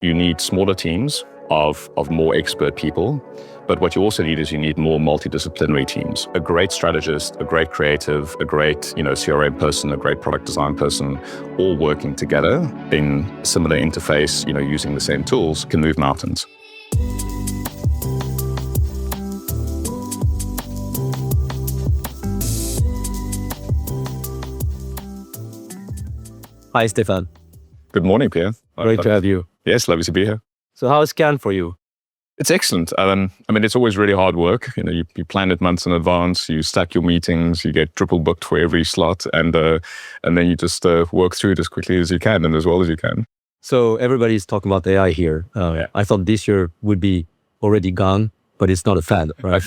you need smaller teams of more expert people. But what you also need is you need more multidisciplinary teams. A great strategist, a great creative, a great CRM person, a great product design person, all working together in similar interface, using the same tools, can move mountains. Hi, Stephan. Good morning, Pierre. Great to have you. Yes, lovely to be here. So how is Cannes for you? It's excellent. It's always really hard work. You plan it months in advance, you stack your meetings, you get triple booked for every slot, and then you just work through it as quickly as you can and as well as you can. So everybody's talking about AI here. I thought this year would be already gone, but it's not a fad, right?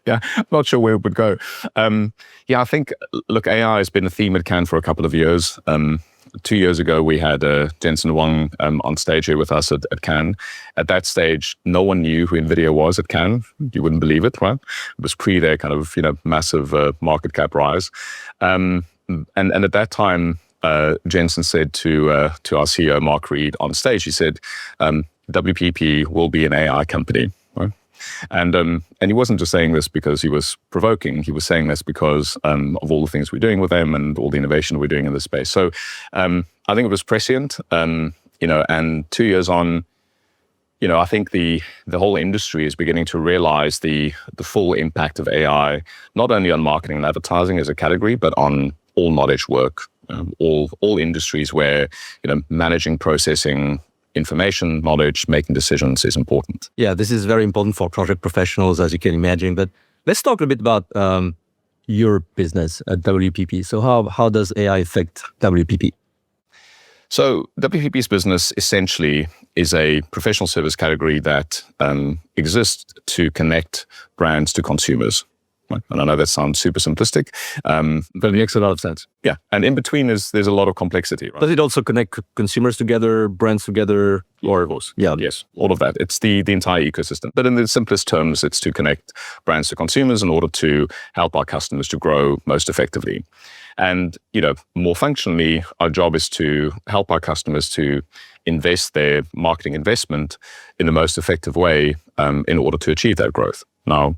Yeah, I'm not sure where it would go. I think, look, AI has been a theme at Cannes for a couple of years. 2 years ago, we had Jensen Huang on stage here with us at Cannes. At that stage, no one knew who NVIDIA was at Cannes. You wouldn't believe it, right? It was pre their kind of massive market cap rise. And at that time, Jensen said to our CEO, Mark Reed, on stage, he said, WPP will be an AI company. Right? And he wasn't just saying this because he was provoking. He was saying this because of all the things we're doing with them and all the innovation we're doing in this space. So I think it was prescient. And 2 years on, I think the whole industry is beginning to realize the full impact of AI, not only on marketing and advertising as a category, but on all knowledge work, all industries where managing, processing information, knowledge, making decisions is important. Yeah, this is very important for project professionals, as you can imagine. But let's talk a bit about your business at WPP. So how does AI affect WPP? So WPP's business essentially is a professional service category that exists to connect brands to consumers. And I know that sounds super simplistic, but it makes a lot of sense. Yeah, and in between there's a lot of complexity. Right? Does it also connect consumers together, brands together, or yes, all of that. It's the entire ecosystem. But in the simplest terms, it's to connect brands to consumers in order to help our customers to grow most effectively. And more functionally, our job is to help our customers to invest their marketing investment in the most effective way in order to achieve that growth. Now,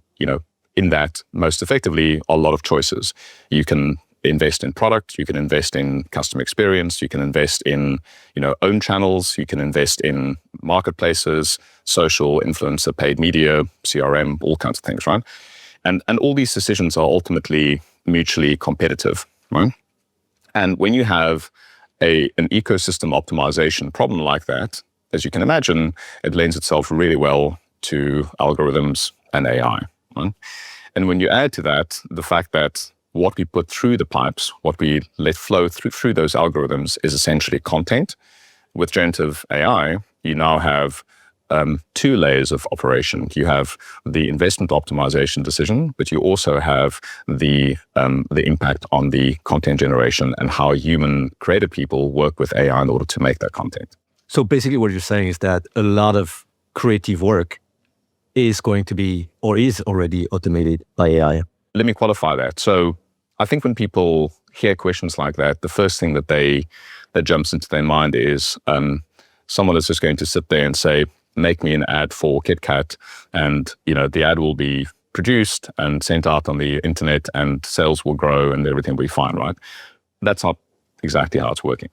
in that, most effectively, a lot of choices. You can invest in product, you can invest in customer experience, you can invest in, own channels, you can invest in marketplaces, social, influencer, paid media, CRM, all kinds of things, right? And all these decisions are ultimately mutually competitive, right? And when you have an ecosystem optimization problem like that, as you can imagine, it lends itself really well to algorithms and AI. Right? And when you add to that the fact that what we put through the pipes, what we let flow through those algorithms is essentially content. With generative AI, you now have 2 layers of operation. You have the investment optimization decision, but you also have the impact on the content generation and how human creative people work with AI in order to make that content. So basically what you're saying is that a lot of creative work is going to be or is already automated by AI. Let me qualify that. So I think when people hear questions like that, the first thing that jumps into their mind is someone is just going to sit there and say, make me an ad for KitKat, and the ad will be produced and sent out on the internet and sales will grow and everything will be fine, right? That's not exactly how it's working.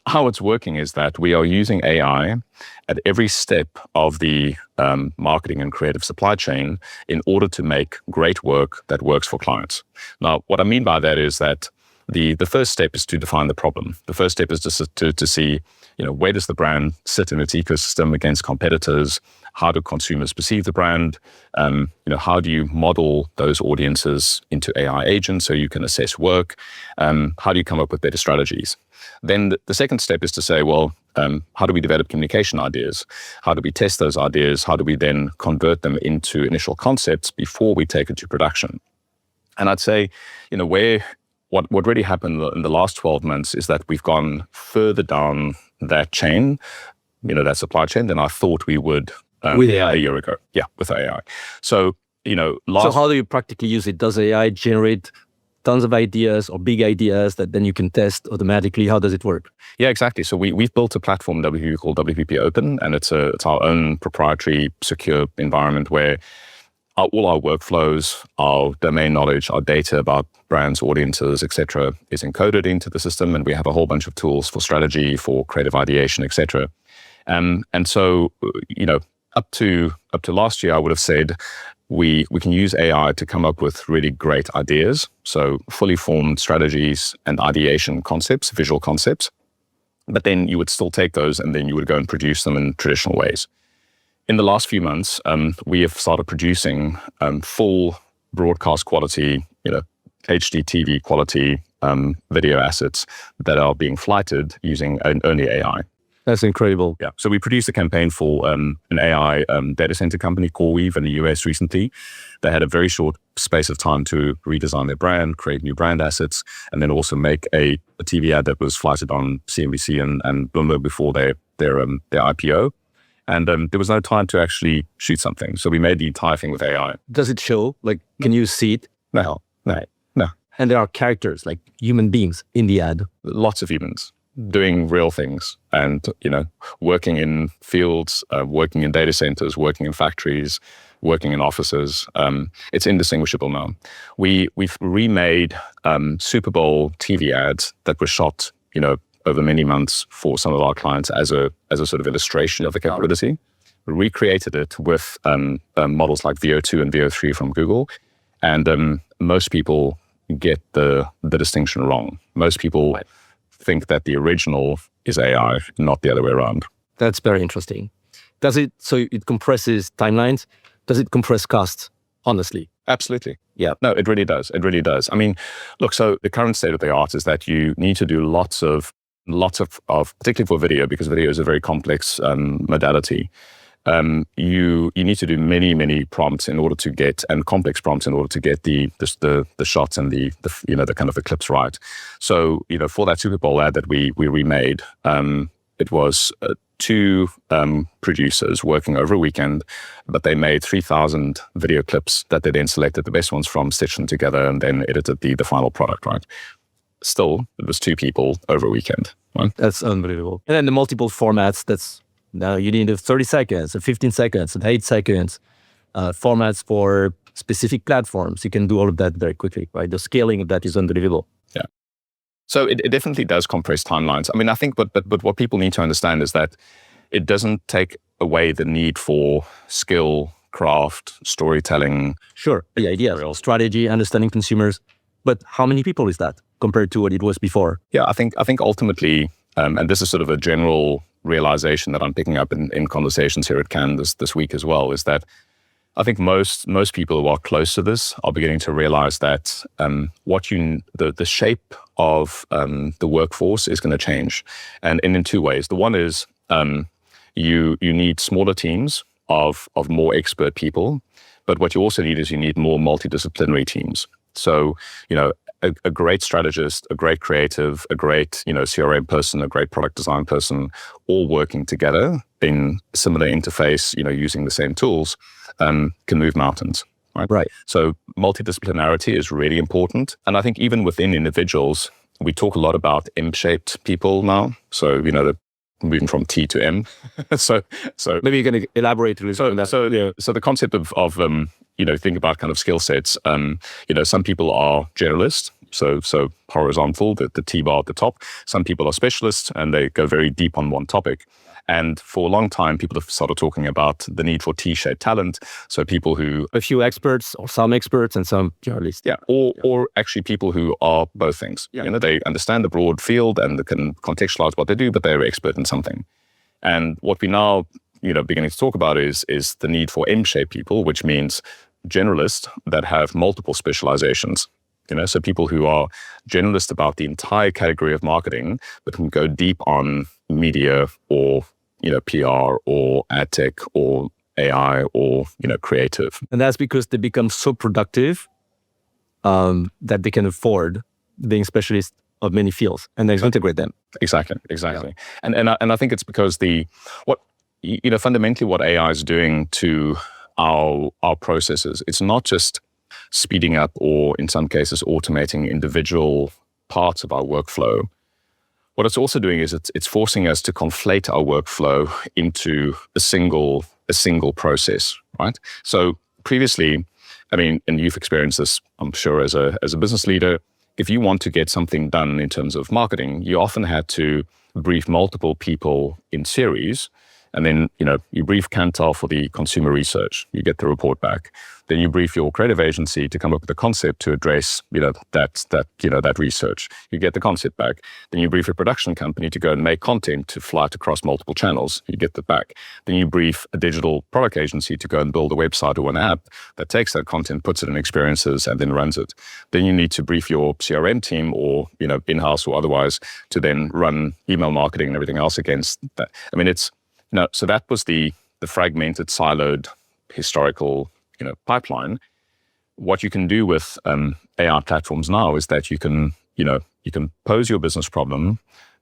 How it's working is that we are using AI at every step of the marketing and creative supply chain in order to make great work that works for clients. Now, what I mean by that is that the first step is to define the problem. The first step is to see, where does the brand sit in its ecosystem against competitors? How do consumers perceive the brand? How do you model those audiences into AI agents so you can assess work? How do you come up with better strategies? Then the second step is to say, well, how do we develop communication ideas? How do we test those ideas? How do we then convert them into initial concepts before we take it to production? And I'd say, what really happened in the last 12 months is that we've gone further down that chain, that supply chain, than I thought we would with AI a year ago. Yeah, with AI. So, so how do you practically use it? Does AI generate tons of ideas or big ideas that then you can test automatically? How does it work? Yeah, exactly. So we've built a platform WPP called WPP Open, and it's our own proprietary, secure environment where all our workflows, our domain knowledge, our data about brands, audiences, etc., is encoded into the system, and we have a whole bunch of tools for strategy, for creative ideation, etc. And so, up to last year, I would have said we can use AI to come up with really great ideas, so fully formed strategies and ideation concepts, visual concepts. But then you would still take those, and then you would go and produce them in traditional ways. In the last few months, we have started producing full broadcast quality, HD TV quality video assets that are being flighted using only AI. That's incredible. Yeah. So we produced a campaign for an AI data center company, CoreWeave, in the US recently. They had a very short space of time to redesign their brand, create new brand assets, and then also make a TV ad that was flighted on CNBC and Bloomberg before their IPO. And there was no time to actually shoot something. So we made the entire thing with AI. Does it show? Can you see it? No. And there are characters, like human beings in the ad. Lots of humans doing real things and, working in fields, working in data centers, working in factories, working in offices. It's indistinguishable now. We've remade Super Bowl TV ads that were shot, over many months for some of our clients as a sort of illustration of the capability. We recreated it with models like VO2 and VO3 from Google. And most people get the distinction wrong. Most people think that the original is AI, not the other way around. That's very interesting. So it compresses timelines? Does it compress costs, honestly? Absolutely. Yeah. No, it really does. It really does. I mean, look, so the current state of the art is that you need to do lots of, particularly for video, because video is a very complex modality. You need to do many prompts in order to get, and complex prompts in order to get the shots and the kind of the clips right. So, for that Super Bowl ad that we remade, it was two producers working over a weekend, but they made 3,000 video clips that they then selected the best ones from, stitched them together, and then edited the final product, right? Still, it was two people over a weekend. Right? That's unbelievable. And then the multiple formats, now you need 30 seconds, 15 seconds, and 8 seconds formats for specific platforms. You can do all of that very quickly, right? The scaling of that is unbelievable. Yeah. So it definitely does compress timelines. I mean, I think, but what people need to understand is that it doesn't take away the need for skill, craft, storytelling. Sure, the idea, strategy, understanding consumers. But how many people is that compared to what it was before? Yeah, I think ultimately, and this is sort of a general realization that I'm picking up in conversations here at Cannes this week as well, is that I think most people who are close to this are beginning to realize that the shape of the workforce is going to change, and in two ways. The one is you need smaller teams of more expert people, but what you also need is you need more multidisciplinary teams. So, a great strategist, a great creative, a great, CRM person, a great product design person, all working together in similar interface, using the same tools, can move mountains. Right. So multidisciplinarity is really important. And I think even within individuals, we talk a lot about M-shaped people now. So, moving from T to M. so maybe you're going to elaborate a little bit on that. So the concept of think about kind of skill sets. Some people are generalists, so horizontal, the T-bar at the top. Some people are specialists, and they go very deep on one topic. And for a long time, people have started talking about the need for T-shaped talent. So people who... A few experts, or some experts, and some generalists. Yeah, or actually people who are both things. Yeah. They understand the broad field and they can contextualize what they do, but they're expert in something. And what we now, beginning to talk about is the need for M-shaped people, which means generalists that have multiple specializations. So people who are generalists about the entire category of marketing, but can go deep on media or, PR or ad tech or AI or, creative. And that's because they become so productive that they can afford being specialists of many fields and then integrate them. Exactly. Yeah. And I think it's because fundamentally what AI is doing to our processes, it's not just speeding up or in some cases automating individual parts of our workflow. What it's also doing is it's forcing us to conflate our workflow into a single process, right? So previously, I mean, and you've experienced this, I'm sure, as a business leader, if you want to get something done in terms of marketing, you often had to brief multiple people in series. And then, you brief Kantar for the consumer research, you get the report back. Then you brief your creative agency to come up with a concept to address, that research. You get the concept back. Then you brief a production company to go and make content to fly it across multiple channels. You get that back. Then you brief a digital product agency to go and build a website or an app that takes that content, puts it in experiences, and then runs it. Then you need to brief your CRM team or, in-house or otherwise to then run email marketing and everything else against that. I mean, so that was the fragmented, siloed, historical, pipeline. What you can do with AI platforms now is that you can pose your business problem,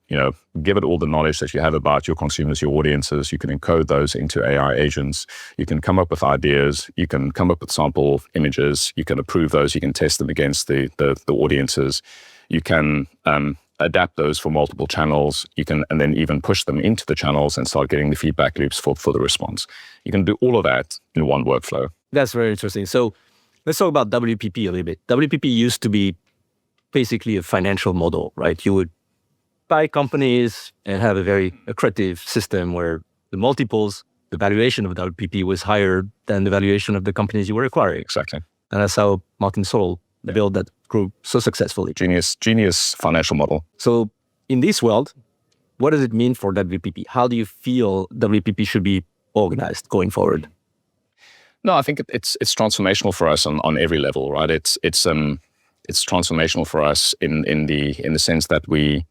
give it all the knowledge that you have about your consumers, your audiences. You can encode those into AI agents. You can come up with ideas. You can come up with sample images. You can approve those. You can test them against the audiences. You can adapt those for multiple channels. You can, and then even push them into the channels and start getting the feedback loops for the response. You can do all of that in one workflow. That's very interesting. So let's talk about WPP a little bit. WPP used to be basically a financial model, right? You would buy companies and have a very accretive system where the multiples, the valuation of WPP was higher than the valuation of the companies you were acquiring. Exactly. And that's how Multimodal built that group so successfully. Genius financial model. So in this world, what does it mean for WPP? How do you feel WPP should be organized going forward? No, I think it's transformational for us on every level, right? It's transformational for us in the sense that we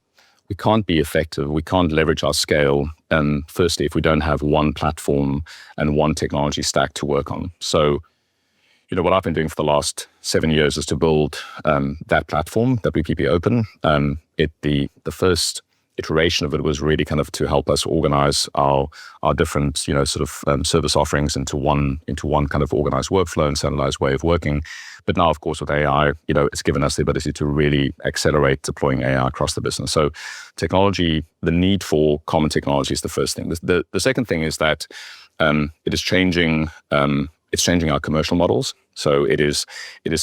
can't be effective, we can't leverage our scale. Firstly, if we don't have one platform and one technology stack to work on. So, what I've been doing for the last 7 years is to build that platform, WPP Open. The first iteration of it was really kind of to help us organize our different, service offerings into one kind of organized workflow and standardized way of working. But now, of course, with AI, it's given us the ability to really accelerate deploying AI across the business. So technology, the need for common technology is the first thing. The second thing is that it is changing our commercial models. So it is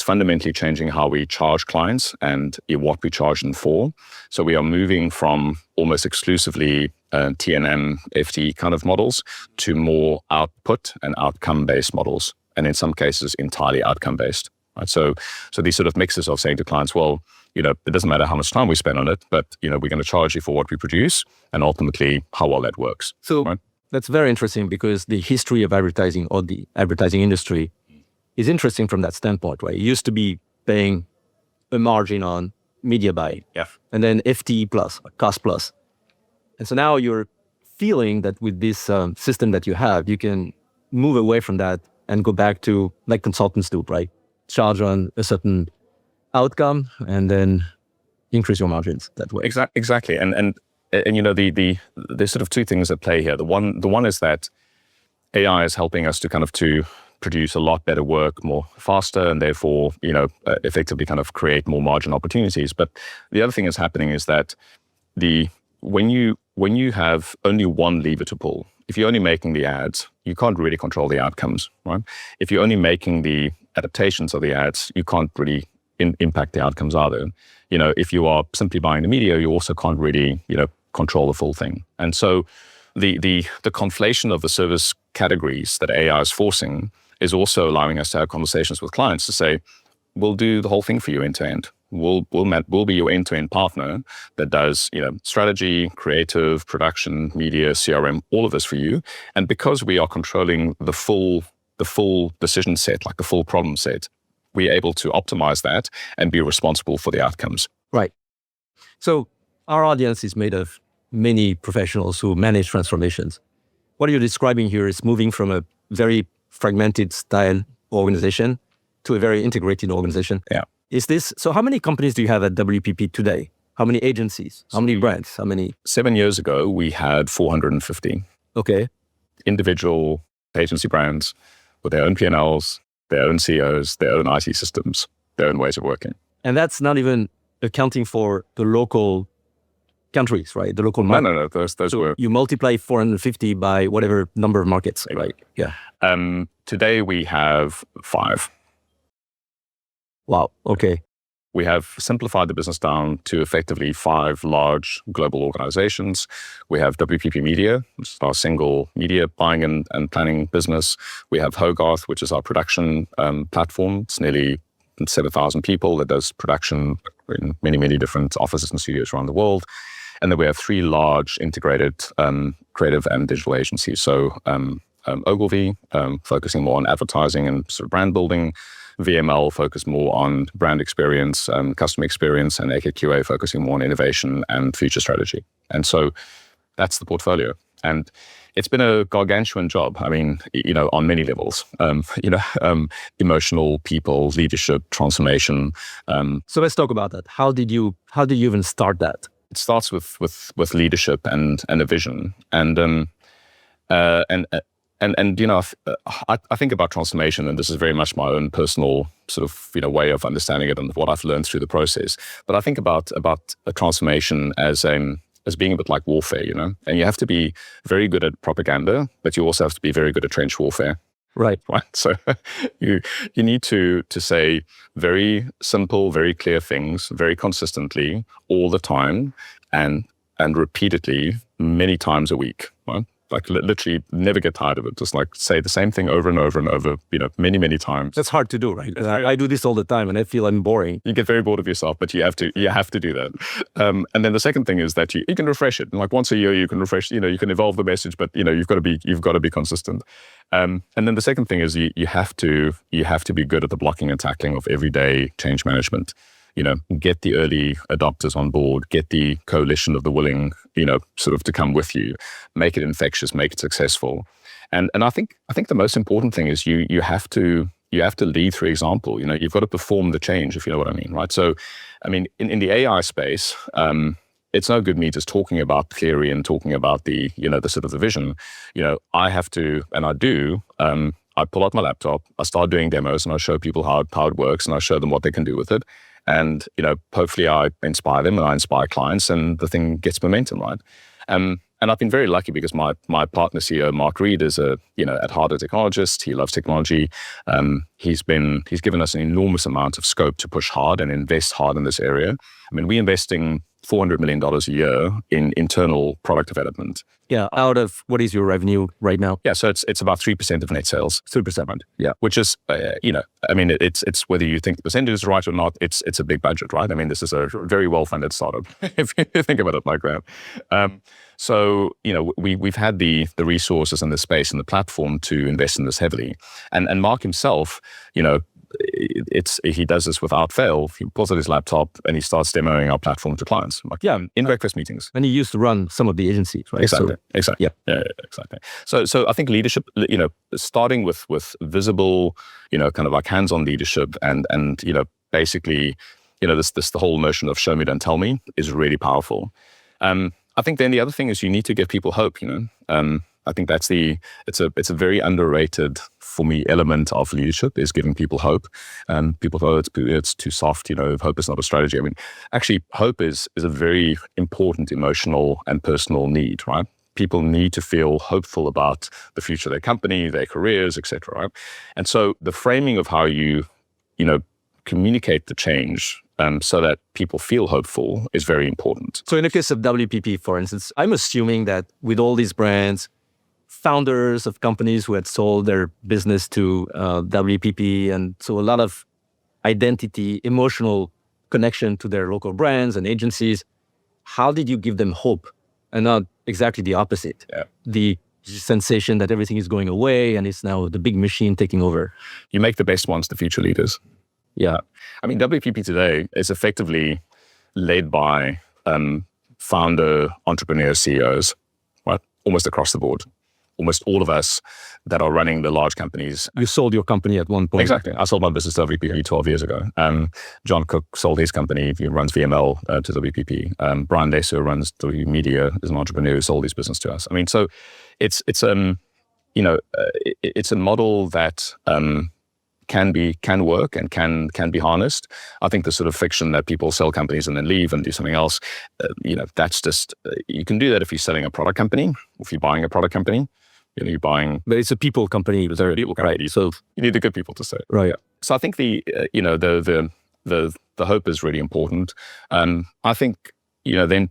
fundamentally changing how we charge clients and what we charge them for. So we are moving from almost exclusively T&M, FTE kind of models to more output and outcome-based models, and in some cases entirely outcome-based. Right? So these sort of mixes of saying to clients, well, it doesn't matter how much time we spend on it, but we're going to charge you for what we produce, and ultimately how well that works. So right? That's very interesting because the history of advertising or the advertising industry is interesting from that standpoint, right? It used to be paying a margin on media buy, and then FTE plus, cost plus. And so now you're feeling that with this system that you have, you can move away from that and go back to like consultants do, right? Charge on a certain outcome and then increase your margins that way. Exactly. And there's sort of two things at play here. The one is that AI is helping us to produce a lot better work more faster and therefore, effectively kind of create more margin opportunities. But the other thing that's happening is that when you have only one lever to pull, if you're only making the ads, you can't really control the outcomes, right? If you're only making the adaptations of the ads, you can't really impact the outcomes either. If you are simply buying the media, you also can't really, control the full thing. And so the conflation of the service categories that AI is forcing is also allowing us to have conversations with clients to say, we'll do the whole thing for you end to end. We'll be your end-to-end partner that does, strategy, creative, production, media, CRM, all of this for you. And because we are controlling the full decision set, like the full problem set, we're able to optimize that and be responsible for the outcomes. Right. So our audience is made of many professionals who manage transformations. What you're describing here is moving from a very fragmented style organization to a very integrated organization. Yeah. So how many companies do you have at WPP today? How many agencies? How many brands? 7 years ago, we had 450. Okay. Individual agency brands with their own P&Ls, their own CEOs, their own IT systems, their own ways of working. And that's not even accounting for the local countries, right? The local market. No. Those were. You multiply 450 by whatever number of markets, right? Yeah. Today we have 5. Wow. Okay. We have simplified the business down to effectively 5 large global organizations. We have WPP Media, which is our single media buying and planning business. We have Hogarth, which is our production platform. It's nearly 7,000 people that does production in many, many different offices and studios around the world. And then we have 3 large integrated creative and digital agencies. So Ogilvy, focusing more on advertising and sort of brand building. VML focused more on brand experience, customer experience, and AKQA focusing more on innovation and future strategy. And so that's the portfolio. And it's been a gargantuan job. I mean, on many levels, emotional, people, leadership, transformation. So let's talk about that. How did you even start that? It starts with leadership and a vision. I think about transformation, and this is very much my own personal sort of way of understanding it and what I've learned through the process. But I think about a transformation as being a bit like warfare, and you have to be very good at propaganda, but you also have to be very good at trench warfare. Right. So you need to say very simple, very clear things, very consistently, all the time, and repeatedly, many times a week. Right? Like literally never get tired of it. Just like say the same thing over and over and over, many, many times. That's hard to do, right? I do this all the time and I feel I'm boring. You get very bored of yourself, but you have to do that. And then the second thing is that you can refresh it. Like once a year you can refresh, you can evolve the message, but you've got to be consistent. And then the second thing is you have to be good at the blocking and tackling of everyday change management. Get the early adopters on board, get the coalition of the willing, sort of to come with you, make it infectious, make it successful. And I think the most important thing is you have to lead through example. You've got to perform the change, if you know what I mean, right? So, I mean, in the AI space, it's no good me just talking about theory and talking about the sort of the vision. I have to, and I do, I pull out my laptop, I start doing demos and I show people how it works and I show them what they can do with it. And, hopefully I inspire them and I inspire clients and the thing gets momentum, right? And I've been very lucky because my partner CEO, Mark Reed, is at heart a technologist. He loves technology. He's given us an enormous amount of scope to push hard and invest hard in this area. I mean, we're investing $400 million a year in internal product development. Yeah. Out of what is your revenue right now? Yeah. So it's about 3% of net sales. 3%. Yeah. Which is, I mean, it's whether you think the percentage is right or not, it's a big budget, right? I mean, this is a very well-funded startup, if you think about it like that. So, we've had the resources and the space and the platform to invest in this heavily. And Mark himself, he does this without fail. He pulls out his laptop and he starts demoing our platform to clients. Like, in breakfast meetings. And he used to run some of the agencies, right? Exactly. Exactly. Yeah, exactly. So I think leadership, starting with visible, kind of like hands-on leadership and basically, this the whole notion of show me, don't tell me is really powerful. I think then the other thing is you need to give people hope, I think that's it's a very underrated for me element of leadership is giving people hope. People go, it's too soft, hope is not a strategy. I mean, actually hope is a very important emotional and personal need, right? People need to feel hopeful about the future of their company, their careers, etc. Right? And so the framing of how you communicate the change so that people feel hopeful is very important. So in the case of WPP, for instance, I'm assuming that with all these brands, founders of companies who had sold their business to WPP, and so a lot of identity, emotional connection to their local brands and agencies. How did you give them hope and not exactly the opposite? Yeah. The sensation that everything is going away and it's now the big machine taking over. You make the best ones the future leaders. Yeah. I mean, WPP today is effectively led by founder, entrepreneur CEOs, right? Almost across the board. Almost all of us that are running the large companies. You sold your company at one point. Exactly. I sold my business to WPP 12 years ago. John Cook sold his company. He runs VML to WPP. Brian Lesser, who runs WPP Media, is an entrepreneur who sold his business to us. I mean, so it's a model that can work and can be harnessed. I think the sort of fiction that people sell companies and then leave and do something else, that's just you can do that if you're selling a product company, if you're buying a product company. You're buying, but it's a people company. People company. Right. So you need the good people to say. Right. So I think the hope is really important. I think then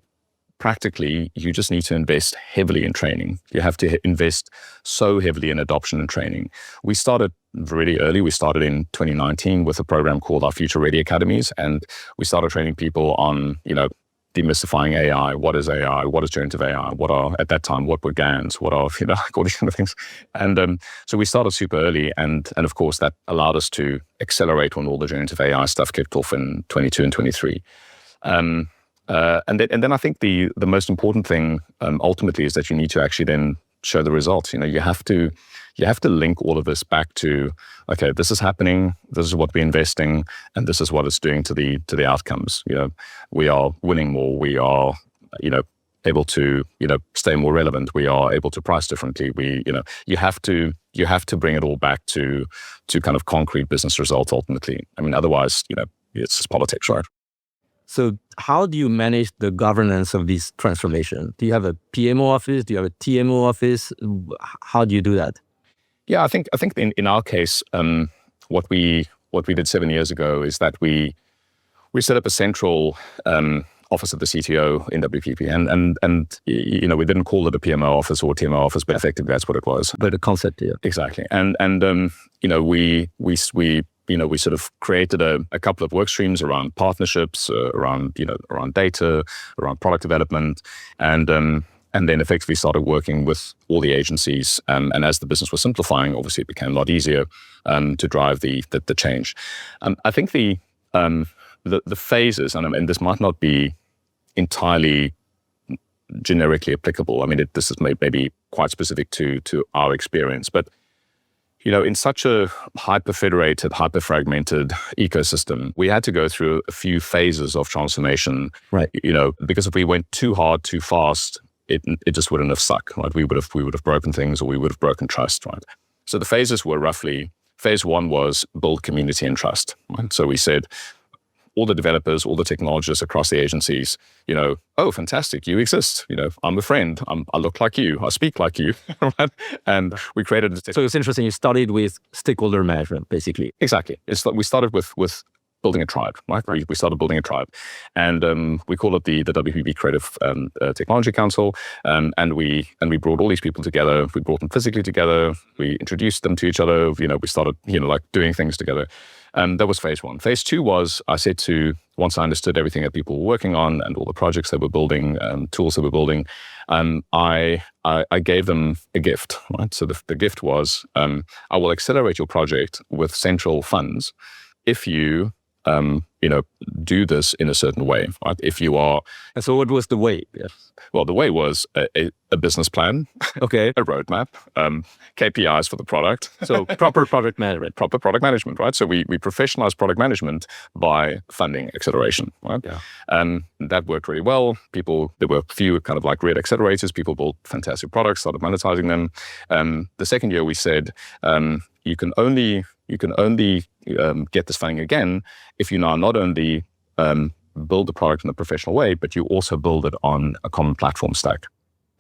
practically you just need to invest heavily in training. You have to invest so heavily in adoption and training. We started really early. We started in 2019 with a program called our Future Ready Academies, and we started training people on demystifying AI. What is AI? What is generative AI? At that time, what were GANs? What are, all these kind of things. And so we started super early. And of course, that allowed us to accelerate when all the generative AI stuff kicked off in 22 and 23. And then I think the most important thing ultimately is that you need to actually then show the results. You have to link all of this back to, okay, this is happening, this is what we're investing, and this is what it's doing to the outcomes. We are winning more, we are, able to, stay more relevant, we are able to price differently. You have to bring it all back to kind of concrete business results ultimately. I mean, otherwise, it's just politics, right? So how do you manage the governance of this transformation? Do you have a PMO office? Do you have a TMO office? How do you do that? Yeah, I think in our case, what we did 7 years ago is that we set up a central office of the CTO in WPP, and we didn't call it a PMO office or TMO office, but effectively that's what it was. But the concept, yeah, exactly. And we sort of created a couple of work streams around partnerships, around data, around product development, and then effectively started working with all the agencies. And as the business was simplifying, obviously it became a lot easier to drive the change. I think the phases, and this might not be entirely generically applicable. I mean, this is maybe quite specific to our experience, but in such a hyper-federated, hyper-fragmented ecosystem, we had to go through a few phases of transformation. Right. Because if we went too hard, too fast, it just wouldn't have stuck, right? We would have broken things, or we would have broken trust, right? So the phases were roughly, phase one was build community and trust, right? So we said, all the developers, all the technologists across the agencies, oh, fantastic, you exist. I'm a friend. I look like you. I speak like you. Right? And we created a... So it's interesting. You started with stakeholder management, basically. Exactly. It's like we started with building a tribe, right? We started building a tribe, and we call it the WPP Creative Technology Council. And we brought all these people together. We brought them physically together. We introduced them to each other. We started doing things together. That was phase one. Phase two was, once I understood everything that people were working on and all the projects they were building, tools they were building, I gave them a gift, right? So the gift was, I will accelerate your project with central funds if you do this in a certain way, right? If you are... And so what was the way? Yes. Well, the way was a business plan, okay, a roadmap, KPIs for the product. So proper product management. Proper product management, right? So we professionalized product management by funding acceleration, right? Yeah. That worked really well. There were a few kind of like red accelerators. People built fantastic products, started monetizing them. The second year we said, you can only get this funding again if you now not only build the product in a professional way, but you also build it on a common platform stack.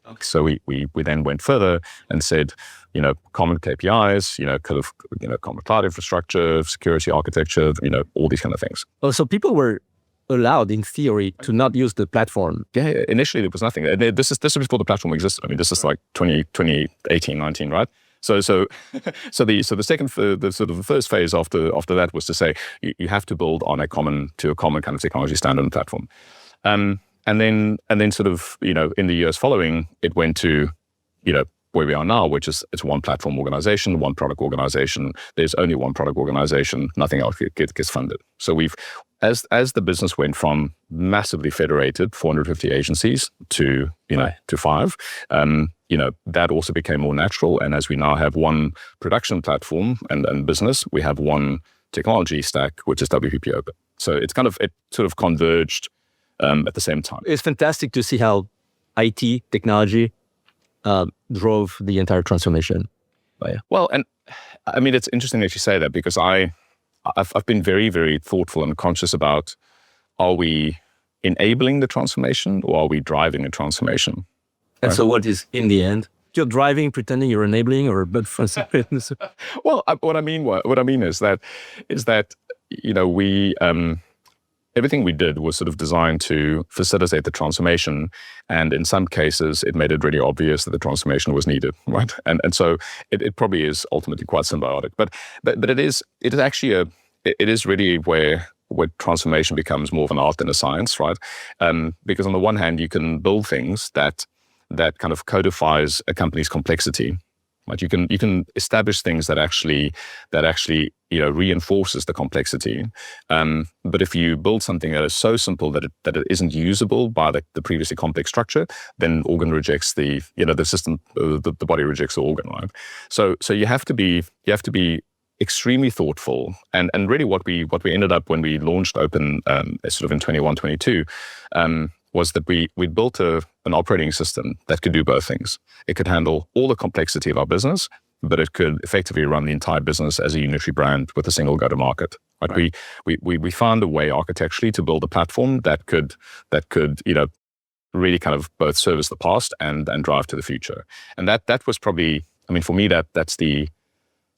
Okay. So we then went further and said, common KPIs, common cloud infrastructure, security architecture, all these kind of things. Oh, so people were allowed, in theory, to not use the platform. Yeah, initially there was nothing. This is before the platform existed. I mean, this is like 2018, 19, right? So the second, the first phase after that was to say you have to build on a common kind of technology standard and platform, and then sort of in the years following it went to where we are now, which is it's one platform organization, one product organization. There's only one product organization. Nothing else gets funded. So we've as the business went from massively federated 450 agencies to to 5. That also became more natural. And as we now have one production platform and business, we have one technology stack, which is WPP Open. So it sort of converged at the same time. It's fantastic to see how IT technology drove the entire transformation. Well, and I mean, it's interesting that you say that, because I've been very, very thoughtful and conscious about, are we enabling the transformation or are we driving a transformation? And so what is in the end? You're driving, pretending you're enabling, or but for Well, what I mean is that we everything we did was sort of designed to facilitate the transformation, and in some cases, it made it really obvious that the transformation was needed, right? And so it probably is ultimately quite symbiotic, but it is actually it is really where transformation becomes more of an art than a science, right? Because on the one hand, you can build things that kind of codifies a company's complexity. Right? You can establish things that actually reinforces the complexity. But if you build something that is so simple that it isn't usable by the previously complex structure, then organ rejects the system. The body rejects the organ, right? So you have to be extremely thoughtful. And really, what we ended up when we launched Open, sort of in 21, 22. Was that we built an operating system that could do both things. It could handle all the complexity of our business, but it could effectively run the entire business as a unitary brand with a single go-to-market. Right? We found a way architecturally to build a platform that could really kind of both service the past and drive to the future. And that was probably, I mean, for me, that's the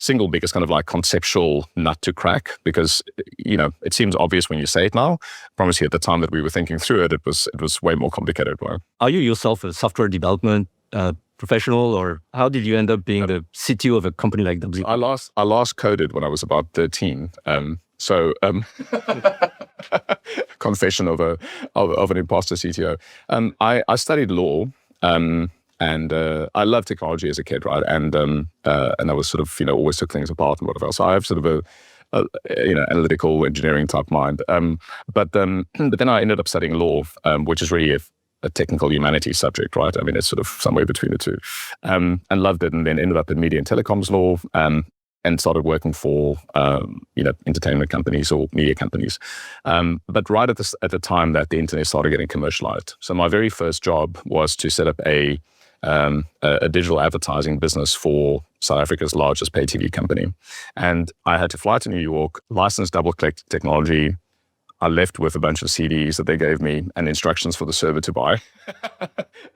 single biggest kind of like conceptual nut to crack, because it seems obvious when you say it now. I promise you, at the time that we were thinking through it, it was way more complicated. Right? Are you yourself a software development professional, or how did you end up being the CTO of a company like WPP? I last coded when I was about 13. Confession of an imposter CTO. I studied law. And I loved technology as a kid, right? And I was sort of, always took things apart and whatever else. So I have sort of a analytical engineering type mind. But then I ended up studying law, which is really a technical humanities subject, right? I mean, it's sort of somewhere between the two. And loved it, and then ended up in media and telecoms law, and started working for, entertainment companies or media companies. But right at the time that the internet started getting commercialized. So my very first job was to set up a digital advertising business for South Africa's largest pay TV company. And I had to fly to New York, license double-click technology. I left with a bunch of CDs that they gave me and instructions for the server to buy.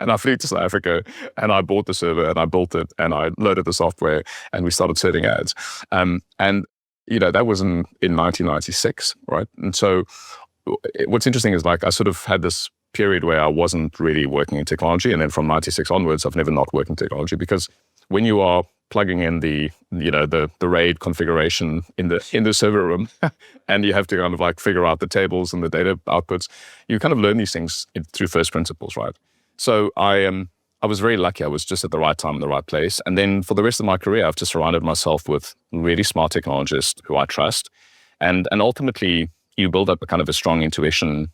And I flew to South Africa, and I bought the server, and I built it, and I loaded the software, and we started serving ads. And that was in 1996, right? And so what's interesting is, like, I sort of had this period where I wasn't really working in technology, and then from 96 onwards, I've never not worked in technology, because when you are plugging in the RAID configuration in the server room, and you have to kind of like figure out the tables and the data outputs, you kind of learn these things through first principles, right? So I was very lucky. I was just at the right time in the right place, and then for the rest of my career, I've just surrounded myself with really smart technologists who I trust, and ultimately you build up a kind of a strong intuition,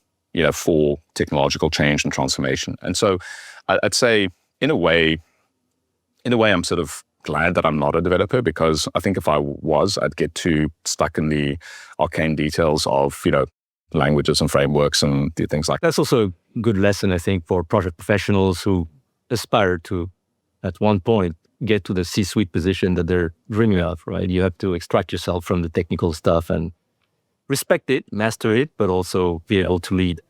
for technological change and transformation. And so I'd say, in a way, I'm sort of glad that I'm not a developer, because I think if I was, I'd get too stuck in the arcane details of, languages and frameworks and things like that. That's also a good lesson, I think, for project professionals who aspire to, at one point, get to the C-suite position that they're dreaming of, right? You have to extract yourself from the technical stuff and respect it, master it, but also be able to lead.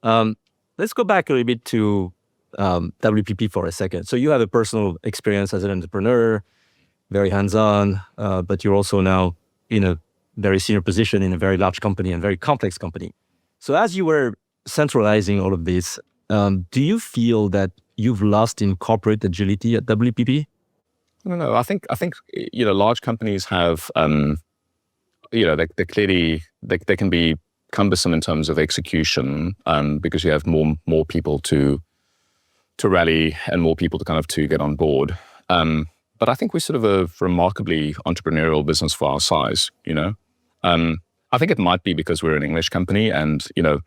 Let's go back a little bit to WPP for a second. So you have a personal experience as an entrepreneur, very hands-on, but you're also now in a very senior position in a very large company and very complex company. So as you were centralizing all of this, do you feel that you've lost in corporate agility at WPP? No. I think large companies have they clearly they can be cumbersome in terms of execution, because you have more people to rally and more people to get on board. But I think we're sort of a remarkably entrepreneurial business for our size. I think it might be because we're an English company, and the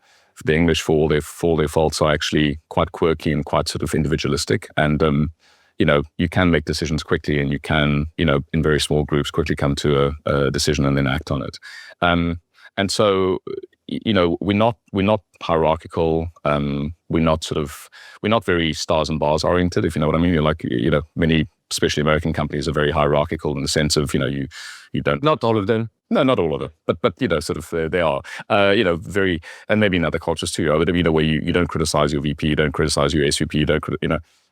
English, for all their faults, are actually quite quirky and quite sort of individualistic. And you can make decisions quickly, and you can, in very small groups, quickly come to a decision and then act on it. And so, we're not hierarchical. We're not very stars and bars oriented, if you know what I mean. You're like, many especially American companies, are very hierarchical in the sense of, you don't. Not all of them. No, not all of them, but sort of they are, very, and maybe in other cultures too, where you don't criticize your VP, you don't criticize your SVP, you don't,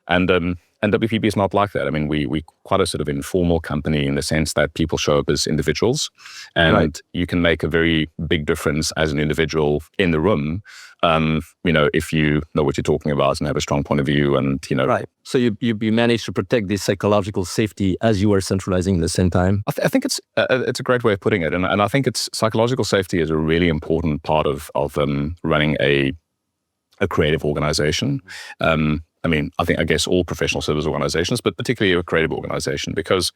and WPP is not like that. I mean, we quite a sort of informal company in the sense that people show up as individuals, and you can make a very big difference as an individual in the room, if you know what you're talking about and have a strong point of view, and Right. So you managed to protect this psychological safety as you were centralizing at the same time. I think it's a great way of putting it, and I think it's psychological safety is a really important part of running a creative organization. I guess all professional service organizations, but particularly a creative organization, because,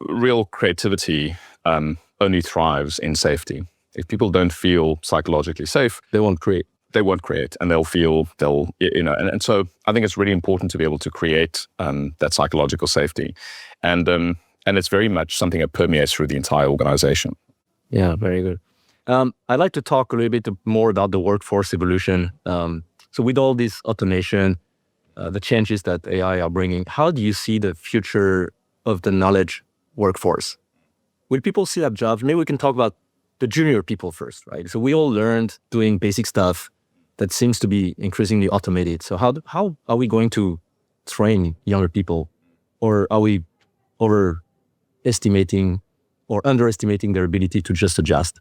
real creativity only thrives in safety. If people don't feel psychologically safe, They won't create. they won't create, and and so I think it's really important to be able to create that psychological safety. And it's very much something that permeates through the entire organization. Yeah, very good. I'd like to talk a little bit more about the workforce evolution. So with all this automation, the changes that AI are bringing, how do you see the future of the knowledge workforce? Will people still have jobs? Maybe we can talk about the junior people first, right? So we all learned doing basic stuff that seems to be increasingly automated. So how are we going to train younger people? Or are we overestimating or underestimating their ability to just adjust?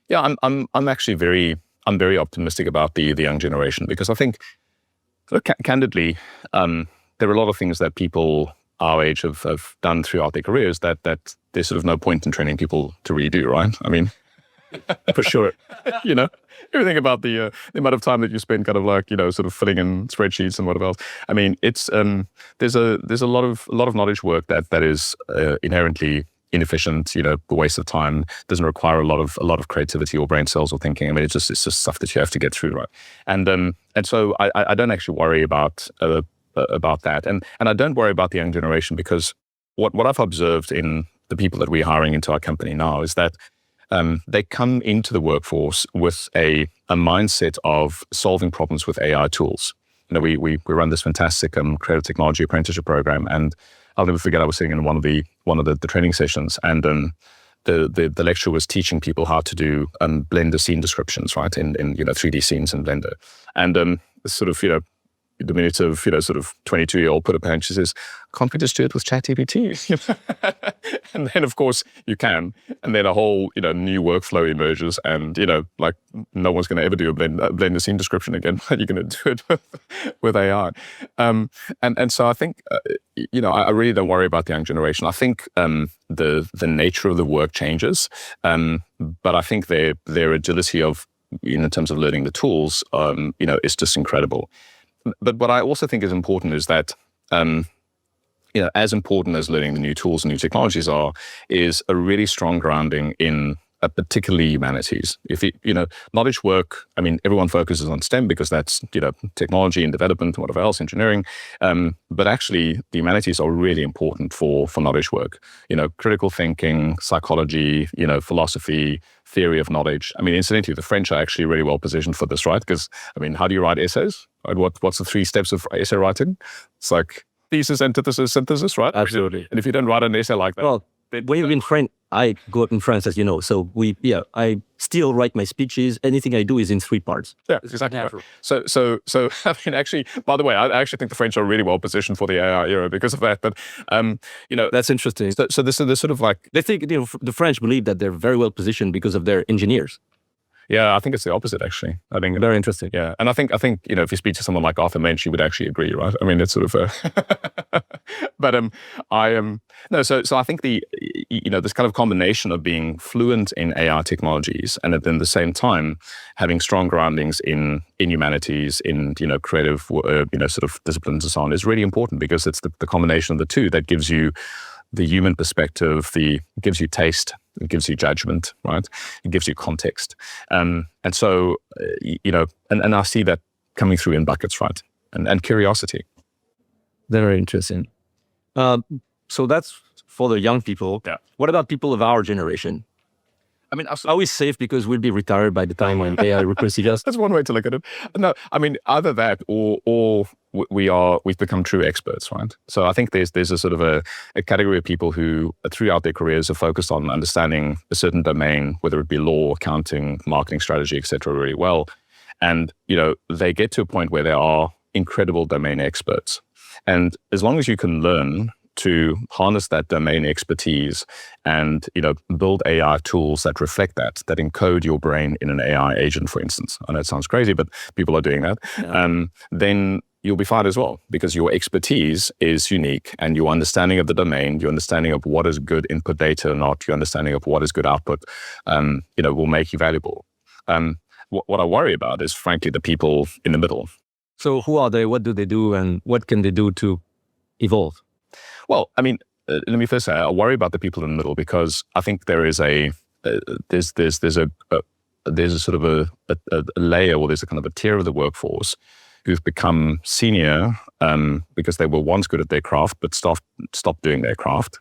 Yeah, I'm actually very optimistic about the young generation, because I think, look, candidly, there are a lot of things that people our age have done throughout their careers that there's sort of no point in training people to redo, right? I mean, for sure, everything about the amount of time that you spend kind of like, sort of filling in spreadsheets and whatever else. I mean, it's there's a lot of knowledge work that is inherently inefficient, the waste of time, doesn't require a lot of creativity or brain cells or thinking. I mean, it's just stuff that you have to get through, right? And so I don't actually worry about that, and I don't worry about the young generation, because what I've observed in the people that we're hiring into our company now is that they come into the workforce with a mindset of solving problems with AI tools. We run this fantastic creative technology apprenticeship program, and I'll never forget, I was sitting in one of the training sessions, and the lecturer was teaching people how to do Blender scene descriptions, right, in 3D scenes in Blender. And sort of, diminutive, sort of 22-year-old put up her hand. She says, "Can't we just do it with ChatGPT?" And then, of course, you can. And then a whole, new workflow emerges, and, like no one's going to ever do a Blender scene description again. You're going to do it with AI. And so I think, I really don't worry about the young generation. I think the nature of the work changes, but I think their agility in terms of learning the tools, is just incredible. But what I also think is important is that, as important as learning the new tools and new technologies is a really strong grounding in particularly humanities. If knowledge work, I mean, everyone focuses on STEM because that's, technology and development and whatever else, engineering. But actually, the humanities are really important for knowledge work. Critical thinking, psychology, philosophy, theory of knowledge. I mean, incidentally, the French are actually really well positioned for this, right? Because, I mean, how do you write essays? Right? What's the 3 steps of essay writing? It's like thesis, antithesis, synthesis, right? Absolutely. And if you don't write an essay like that, well, when you're in France, I grew up in France, as you know. So I still write my speeches. Anything I do is in 3 parts. Yeah, it's exactly right. So I mean, actually, by the way, I actually think the French are really well positioned for the AI era because of that. But that's interesting. So this sort of like, they think the French believe that they're very well positioned because of their engineers. Yeah, I think it's the opposite, actually. I think very interesting. Yeah, and I think if you speak to someone like Arthur Mensch, you would actually agree, right? I mean, it's sort of but I am no. So I think this kind of combination of being fluent in AI technologies and at the same time having strong groundings in humanities, in creative sort of disciplines and so on is really important, because it's the combination of the two that gives you the human perspective, it gives you taste, it gives you judgment, right? It gives you context. And so, and I see that coming through in buckets, right? And curiosity. Very interesting. So that's for the young people. Yeah. What about people of our generation? I mean, always safe because we'll be retired by the time when AI replaces us. That's one way to look at it. No, I mean, either that or we've become true experts, right? So I think there's a sort of a category of people who throughout their careers are focused on understanding a certain domain, whether it be law, accounting, marketing strategy, etc., really well. And, they get to a point where they are incredible domain experts. And as long as you can learn to harness that domain expertise and, build AI tools that reflect that encode your brain in an AI agent, for instance. I know it sounds crazy, but people are doing that. Yeah. Then you'll be fine as well, because your expertise is unique and your understanding of the domain, your understanding of what is good input data or not, your understanding of what is good output, will make you valuable. What I worry about is, frankly, the people in the middle. So who are they? What do they do? And what can they do to evolve? Well, I mean, let me first say I worry about the people in the middle, because I think there is there's a sort of a layer, or there's a kind of a tier of the workforce who've become senior because they were once good at their craft but stopped doing their craft,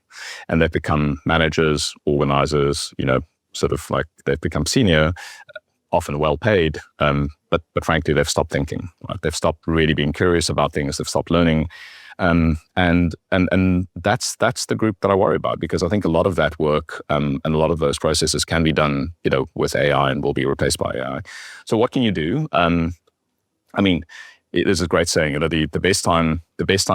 and they've become managers, organizers. Sort of like they've become senior, often well paid, but frankly they've stopped thinking. Right? They've stopped really being curious about things. They've stopped learning. And that's the group that I worry about, because I think a lot of that work and a lot of those processes can be done, with AI and will be replaced by AI. So what can you do? I mean, there's a great saying, the best time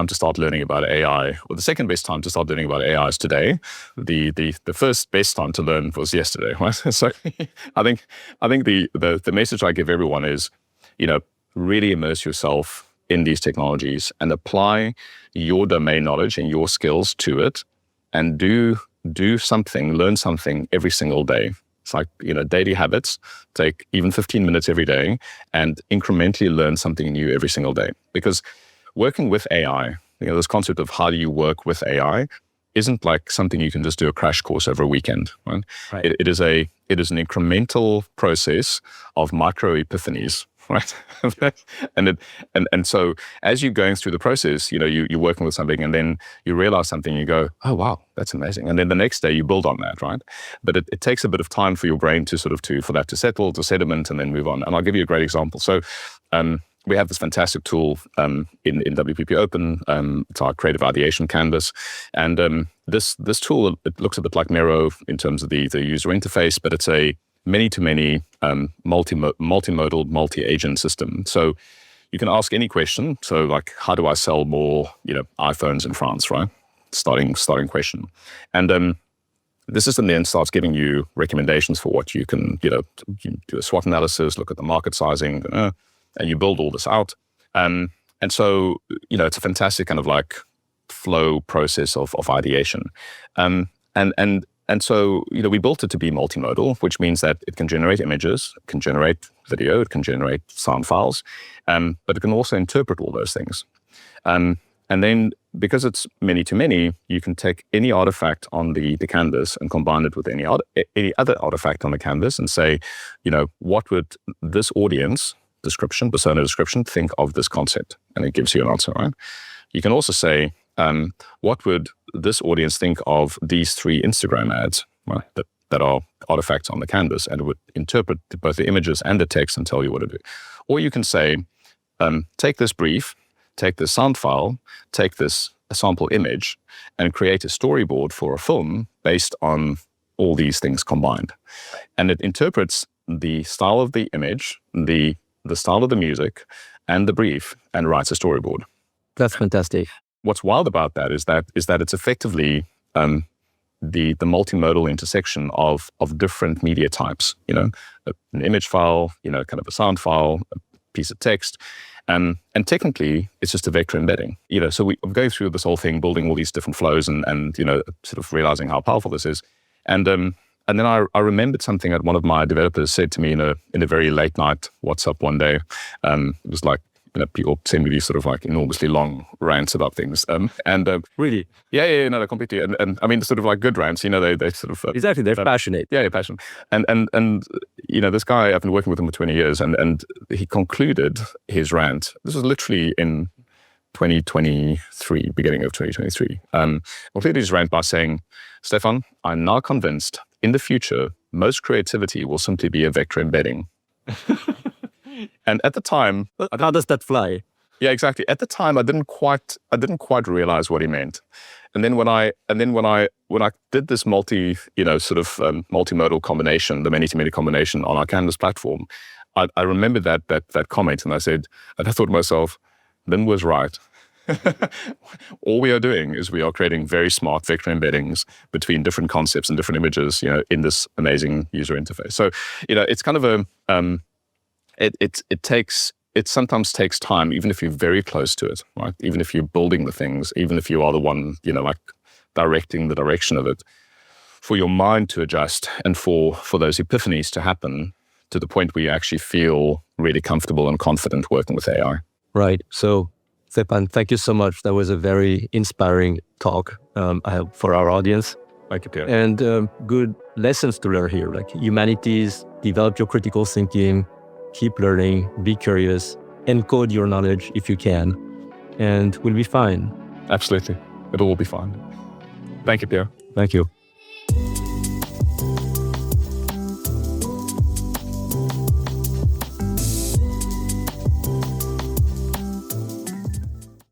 to start learning about AI, or the second best time to start learning about AI is today. The first best time to learn was yesterday, right? So I think the message I give everyone is, really immerse yourself in these technologies and apply your domain knowledge and your skills to it, and do something, learn something every single day. It's like, daily habits. Take even 15 minutes every day and incrementally learn something new every single day. Because working with AI, this concept of how do you work with AI isn't like something you can just do a crash course over a weekend, right? It is an incremental process of micro epiphanies. Right. and so as you're going through the process, you're working with something, and then you realize something, you go, oh, wow, that's amazing. And then the next day you build on that, right? But it takes a bit of time for your brain to for that to settle, to sediment, and then move on. And I'll give you a great example. So we have this fantastic tool in WPP Open. It's our creative ideation canvas. And this tool, it looks a bit like Miro in terms of the user interface, but it's a many-to-many multimodal, multi-agent system. So you can ask any question. So like, how do I sell more, iPhones in France, right? Starting question. And the system then starts giving you recommendations for what you can, you do a SWOT analysis, look at the market sizing, and you build all this out. And so, it's a fantastic kind of like flow process of ideation. And so, we built it to be multimodal, which means that it can generate images, it can generate video, it can generate sound files, but it can also interpret all those things. And then, because it's many-to-many, you can take any artifact on the canvas and combine it with any other artifact on the canvas and say, what would this audience persona description, think of this concept? And it gives you an answer, right? You can also say, what would this audience think of these 3 Instagram ads, right, that are artifacts on the canvas, and it would interpret both the images and the text and tell you what to do. Or you can say, take this brief, take this sound file, take this sample image, and create a storyboard for a film based on all these things combined. And it interprets the style of the image, the style of the music, and the brief, and writes a storyboard. That's fantastic. What's wild about that is that it's effectively the multimodal intersection of different media types. An image file, kind of a sound file, a piece of text, and technically it's just a vector embedding. So we're going through this whole thing, building all these different flows, and sort of realizing how powerful this is. And then I remembered something that one of my developers said to me in a very late night WhatsApp one day. It was like, people send me these sort of like enormously long rants about things. Really? Yeah, no, completely. And I mean, sort of like good rants, they sort of... Exactly, they're passionate. Yeah, passionate. And this guy, I've been working with him for 20 years, and he concluded his rant. This was literally in 2023, beginning of 2023. Concluded his rant by saying, Stephan, I'm now convinced in the future most creativity will simply be a vector embedding. And at the time, how does that fly? Yeah, exactly. At the time, I didn't quite realize what he meant. And then when I did this multimodal combination, the many-to-many combination on our Canvas platform, I remembered that comment, and I thought to myself, Lynn was right. All we are doing is we are creating very smart vector embeddings between different concepts and different images, in this amazing user interface. So, it's kind of it sometimes takes time, even if you're very close to it, right? Even if you're building the things, even if you are the one, directing the direction of it, for your mind to adjust and for those epiphanies to happen to the point where you actually feel really comfortable and confident working with AI. Right. So, Stephan, thank you so much. That was a very inspiring talk for our audience. Thank you, Pierre. And good lessons to learn here, like humanities, develop your critical thinking, keep learning, be curious, encode your knowledge if you can, and we'll be fine. Absolutely. It'll all be fine. Thank you, Pierre. Thank you.